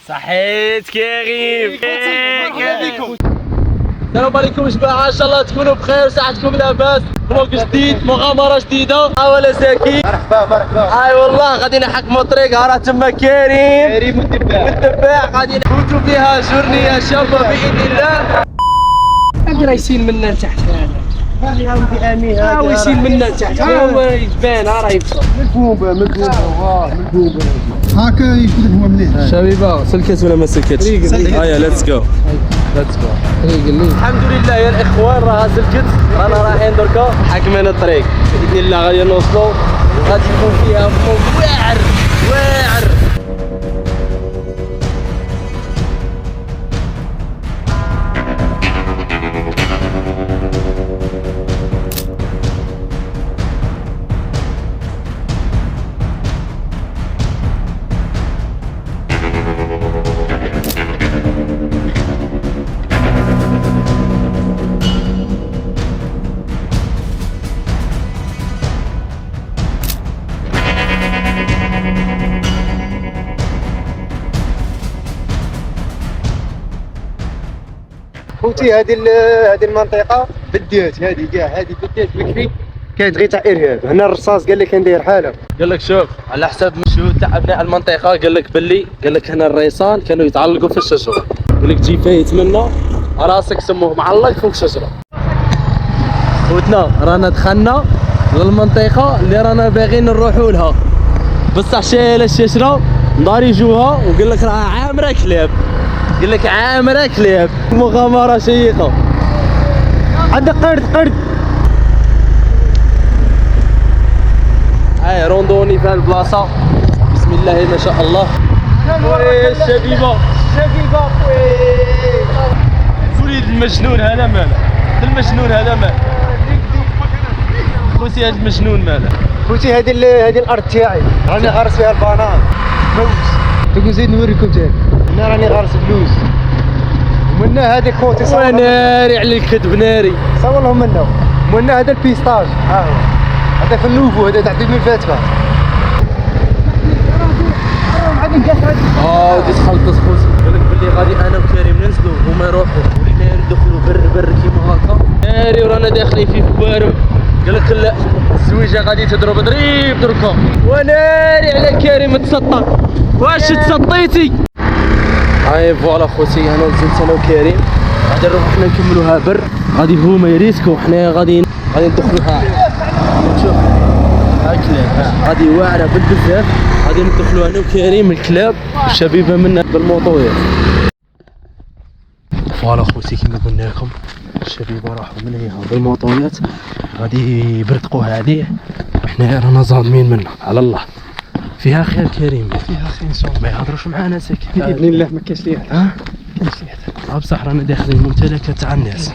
صحيت كريم. السلام عليكم جماعة، ان شاء الله تكونوا بخير وساعتكم لاباس. فلوق جديد، مغامرة جديدة. حاولة ساكي. مرحبا. اي والله غادي نحكموا الطريق. راه تما كريم والدباع غادي نفوتوا فيها جورنية شابة بإذن الله. هادي راه يسيل منا لتحت هذا هو يسيل منا لتحت، هو يبان راه يبصر. مكبوبة هاكا يفوت هو مليح. شبيبة سلكت ولا ما سلكتش؟ هيا ليتس جو. الحمد لله يا الاخوان راها سلكت. رانا رايحين دركا حاكمين الطريق باذن الله. غادي نوصلوا وغادي يكون فيها فوق واعر. خوتي هذه المنطقة بدات بكري كانت غير تاع ارهاب. هنا الرصاص قال لك ندير حالة. قال لك شوف على حسب مشهود تاع ابناء المنطقه، قال لك باللي قال لك هنا الريصان كانوا يتعلقوا في الشجره. قال لك تجي فايت منا راسك سموه معلق فوق الشجره. خوتنا رانا دخلنا للمنطقه اللي رانا باغيين نروحوا لها، بصح شايله الشجره مضارجوها وقال لك راه عامره كلاب. قال لك عامره كلاب. مغامره شيقه. عندك قرد. هاي روندوني في هالبلاصه. بسم الله ما شاء الله. وي الشبيبه وليد المجنون هذا ماله. خوتي هذا المجنون ماله. خوتي هذه الارض تاعي راني غارس فيها البنان موس. تقول زيد نوريكم تاني. هنا راني غارس بلوز ومنا هذه خوتي صور ناري على الكذب ناري. صور لهم منا هذا البيستاج. ها هو هذا في النوفو، هذا تاع 2024. ودي دخلت خوتي. قال لك باللي غادي انا وكريم ننزلوا وهما يروحوا ولينا ندخلوا بر كيما هكا ناري ورانا داخلين فيه كبارم. قال لك لا الزويجه غادي تضرب ضريب دركا. وناري على كريم تسطى. واش تسطيتي؟ هاي فوالا خوتي انا نزلت انا وكريم غادي نروحو حنا نكملوها بر. غادي هما يريسكو حنا غادي ندخلوها. شوف هاكلاب غادي واعره بالبزاف. غادي ندخلوا انا وكريم الكلاب والشبيبه منا بالموطويات. فوالا خوتي كما قلنا لكم الشبيبه راحوا من هنا بالموطويات غادي يبرتقوها عليه وحنا رانا ظالمين منه. على الله فيها خير كريم، فيها خير ان شاء الله. ما يهضروش معانا ساكن باذن الله. ما كاينش ليها كاينش ليها بصح رانا داخلين ممتلكات تاع الناس.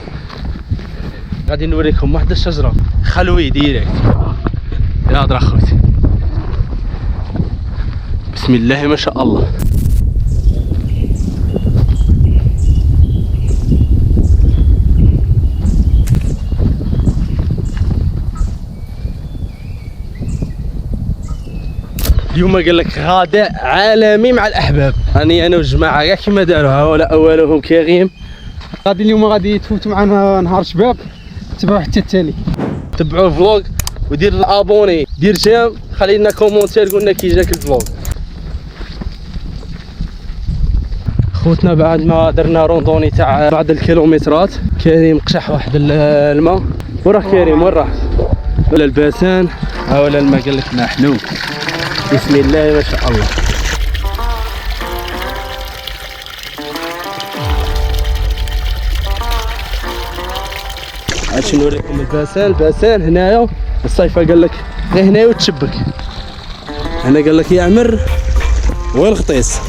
غادي نوريكم واحد الشجره خلوي ديريكت. يا هضره خوتي بسم الله ما شاء الله. اليوم قال لك غداء عالمي مع الاحباب. راني انا والجماعه كاع كيما داروها ولا اولهم كريم. غادي اليوم غادي تفوتوا معنا نهار شباب. تبعوا حتى التالي. تبعوا الفلوق ودير الابوني دير جيم خلي لنا كومونتير قلنا كي جاك الفلوق. خوتنا بعد ما درنا روندوني تاع بعض الكيلومترات كريم قشح واحد الماء. وراه كريم وين راح؟ ولا الباسان ولا الماء قال لك ماء حلو. بسم الله ما شاء الله. عاد نوريكم الباسان هنايا. الصيفه قال لك غير هنايا وتشبك. هنا قال لك يعمر والغطيس.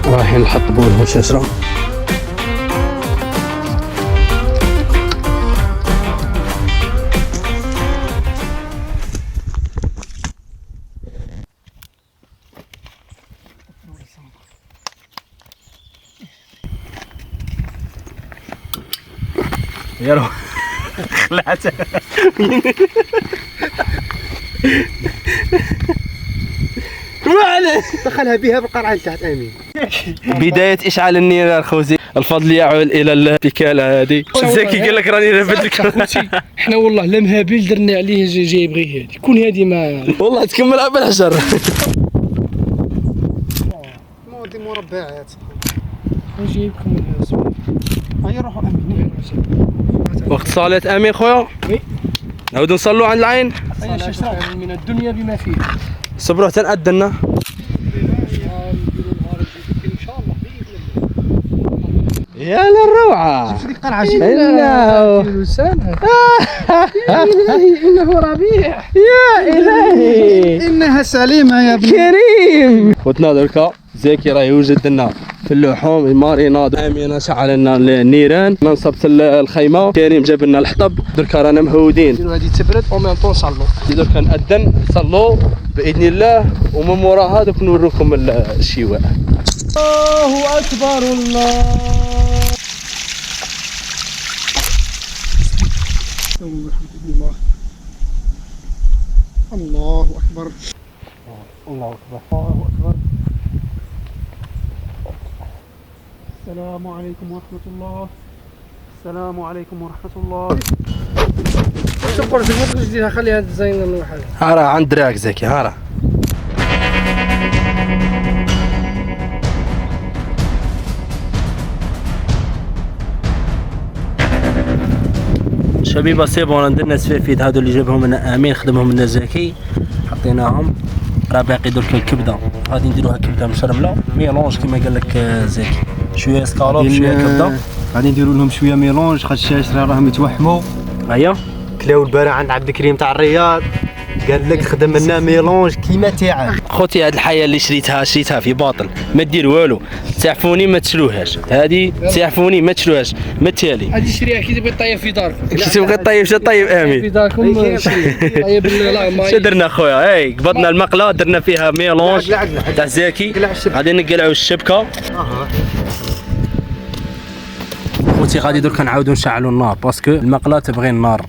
رايحين نحطبوا لهم شجره. يا رب خلعتها. وعليه دخلها بها بالقرعه لتحت امين. بداية إشعال النيران خوتي، الفضل يعود إلى البكالة هذه. زكي قال لك راني رافد لك خوتي حنا والله لا مهابيل درنا عليه جاي يبغي هادي كون هادي ما والله تكملها بالحجر. مودي مربعات نجيبكم الاسبوع. هيا روحوا امين. وقت صلاة آمين خويا. وي. نعودو نصلوا عند العين. صلاة من الدنيا بما فيها. صبروا حتى نأذنا. ان شاء الله يا للروعة. شوف ديك القرعه إنه سنة. يا إلهي إنه ربيع. يا إلهي انها سليمه يا ابني. كريم. خوتنا دركا زكي راه يوجد لنا في اللحوم الماريناد. امين شعل لنا النيران، نصبت الخيمه، كريم جاب لنا الحطب، دركا رانا مهودين. نديرو هادي تبرد او ميم طون نصلو. دركا نأذن نصلوا باذن الله، ومن موراها دوك نوريكم الشواء. الله أكبر الله. الله اكبر. الله أكبر. الله أكبر. السلام عليكم ورحمة الله. السلام عليكم ورحمة الله. شكرا ما تقدرش ديرها خليها تزين الواحد. ها راه عند دراك زكي، ها راه شبيبه سي بون. درنا سفافيد هادو اللي جابهم لنا امين، خدمهم لنا زكي، حطيناهم. راه باقي درك الكبده، غادي نديروها كبده مشرمله ميلونج كيما قال لك زكي، شويه اسكالوب شويه كبده. غادي نديروا لهم شويه ميلونج، خاطر الشاشره راهم يتوحموا. هيا كلاو البارح عند عبد الكريم تاع الرياض، قال لك خدم لنا ميلونج كيما تاعك. خوتي هاد الحياه اللي شريتها في باطل، ما دير والو. تعفوني ما تشلوهاش، هادي تعفوني ما تشلوهاش. ما التالي هادي شريها كي تبغي طيب في داركم. كي تبغي طيب شو طيب في امين. داركم شري. طيب لا ما شو درنا خويا؟ اي قبضنا المقله، درنا فيها ميلونج تاع زاكي، غادي نقلعوا الشبكه. خوتي غادي درك نعاودو نشعلوا النار، باسكو المقله تبغي النار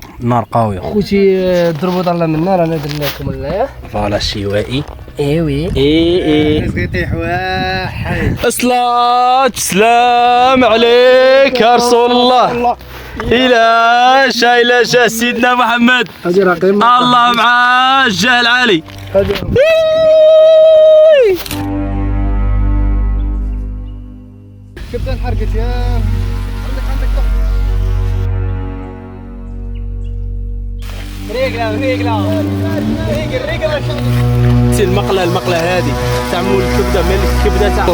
قويه. خوتي ضربوا ضله من النار. انا درنا لكم الله. فوالا الشوائي. ايوي. اي يطيح واحد. الصلاة والسلام عليك يا رسول الله. إلى شا سيدنا محمد. هادي راه قيمة. الله مع الجاه العالي. كبده انحرقت يا سي المقله هذه تعمل الكبده ملك الكبده تاع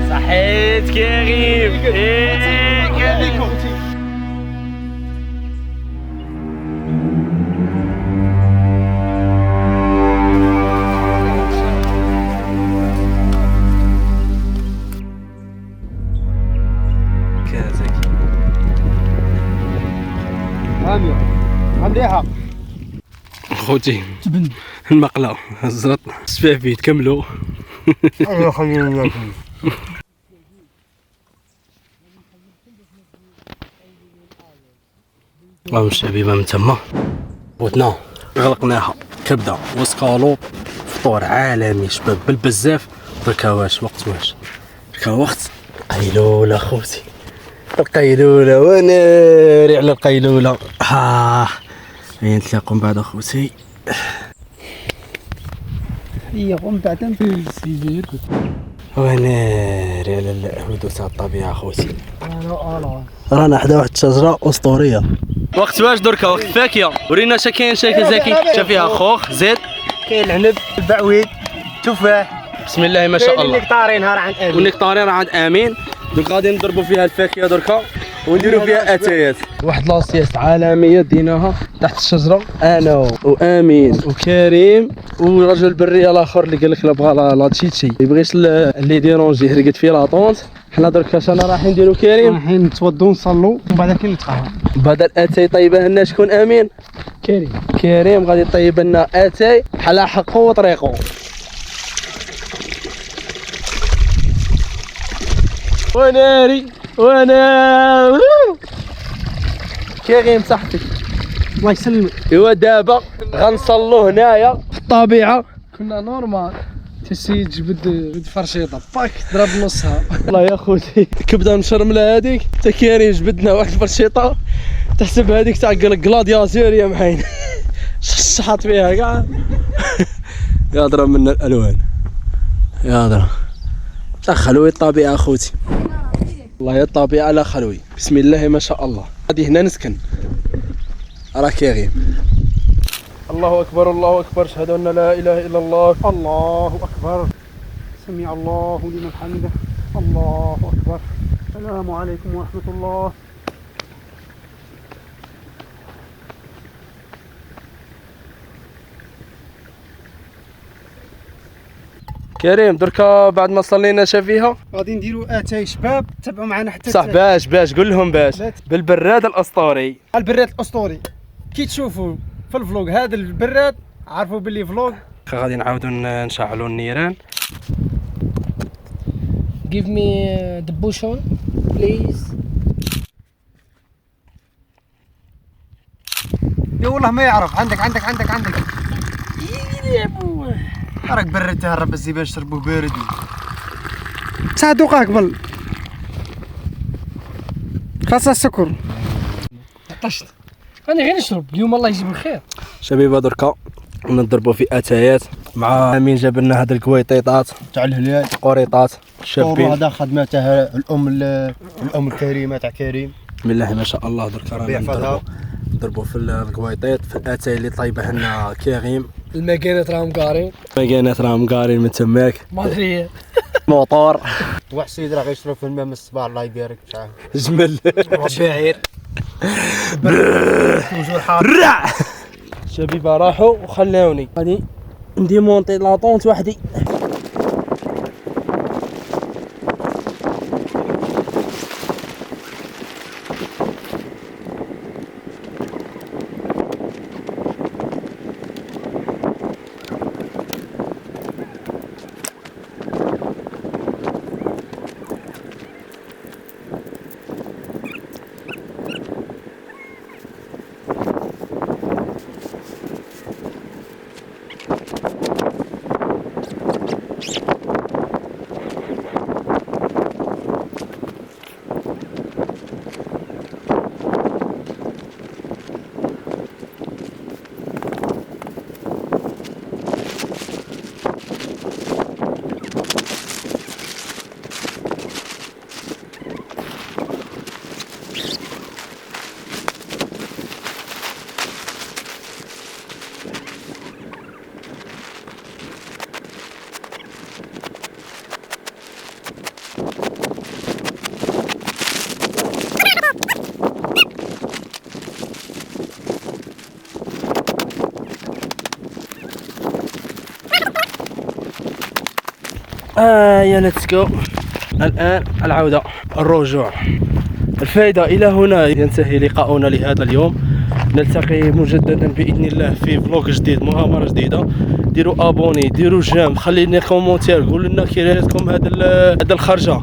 صحيت كريم. مليحه خوتي المقله زرط السفافي تكملوا. ايوا خلينا ناكل. الشبيبه من تما خوتنا غلقناها كبده وسكالوب، فطور عالمي شباب بالبزاف. دركا واش وقت قيلوله خوتي، القيلوله وناري على القيلوله. نتلاقوا من بعد اخوتي. هي قوم تاع تنفيذ. وناري على الهدوء تاع الطبيعه خوتي. انا رانا حدا واحد الشجره اسطوريه. وقت واش دركا؟ وقت فاكهه. ورينا شكاين زكي شاف فيها خوخ زيت، كاين العنب، البعويد، تفاح. بسم الله ما شاء الله. النكتارين ها راه عند امين. والنكتارين راه عند امين. دونك غادي نضربوا فيها الفاكهه دركا ونديروا فيها اتايات. واحد لاصياست عالميه ديناها تحت الشجره، انا وامين وكريم ورجل البريه الاخر اللي قال لك لا بغى لا تشيتشي، يبغيش اللي ديرونجي هرقت فيه لاطونت. حنا دركا شانا رايحين نديروا كريم، رايحين نتوضوا نصلوا ومن بعد كاين نتقهوى. بعد الاتاي يطيبها لنا شكون؟ امين. كريم غادي يطيب لنا اتاي بحال حقه وطريقه. وناري وانا كريم صاحبي الله يسلمك. ايوا دابا غنصلو هنايا في الطبيعه. كنا نورمال تسي تجبد فرشيطه باك ضرب نصها. والله يا خوتي كبده مشرمله هذيك تا كريم جبدنا واحد الفرشيطه تحسب هذيك تاع كلادياتور يا محين شحط فيها كاع يا ضرب من الالوان يا ضرب. لا خلوي الطبيعه اخوتي والله يا الطبيعه لا خلوي بسم الله ما شاء الله. غادي هنا نسكن راه كريم. الله اكبر الله اكبر اشهد ان لا اله الا الله. الله اكبر سمع الله لمن حمده. الله اكبر. السلام عليكم ورحمه الله. كريم دركا بعد ما صلينا شافيها غادي نديروا اتاي شباب تبعوا معنا حتى صح. باش قول لهم باش لا. بالبراد الاسطوري. البراد الاسطوري كي تشوفوا في الفلوق هذا البراد عرفوا باللي فلوق. غادي نعاودو نشعلوا النيران. Give me the bush on, please. يا والله ما يعرف. عندك راك برد تهرب بس باش تشربوه بارد. 9 دقائق قبل خاصة السكر. طشت انا غير نشرب اليوم الله يجيب الخير. شبيبه دركا نضربوا في اتايات مع مين جاب لنا هاد الكويطيطات تاع الهلال قريطات طورو شابين. هذا خدمته الام الكريمه تاع كريم. بسم الله ما شاء الله. دركا رانا نضربوا في الكويطيط في الاتاي اللي طيبه لنا كريم. الماكينات راهم قارين ماكينات راهم قارين من تماك ما ادري. موطور واحد السيد راه غيشرب في الماء من الصباح الله يبارك معاه. جمل شاعر شبيبه راحوا وخلاوني غادي نديمونطي لاطونت وحدي. يا ليتس جو. الآن العودة الرجوع. الفائدة إلى هنا ينتهي لقاؤنا لهذا اليوم. نلتقي مجددا بإذن الله في فلوق جديد مغامرة جديدة. ديروا ابوني ديروا جيم خلي لنا كومونتير قولوا لنا كي رايكم هذا الخرجة.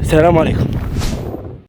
السلام عليكم.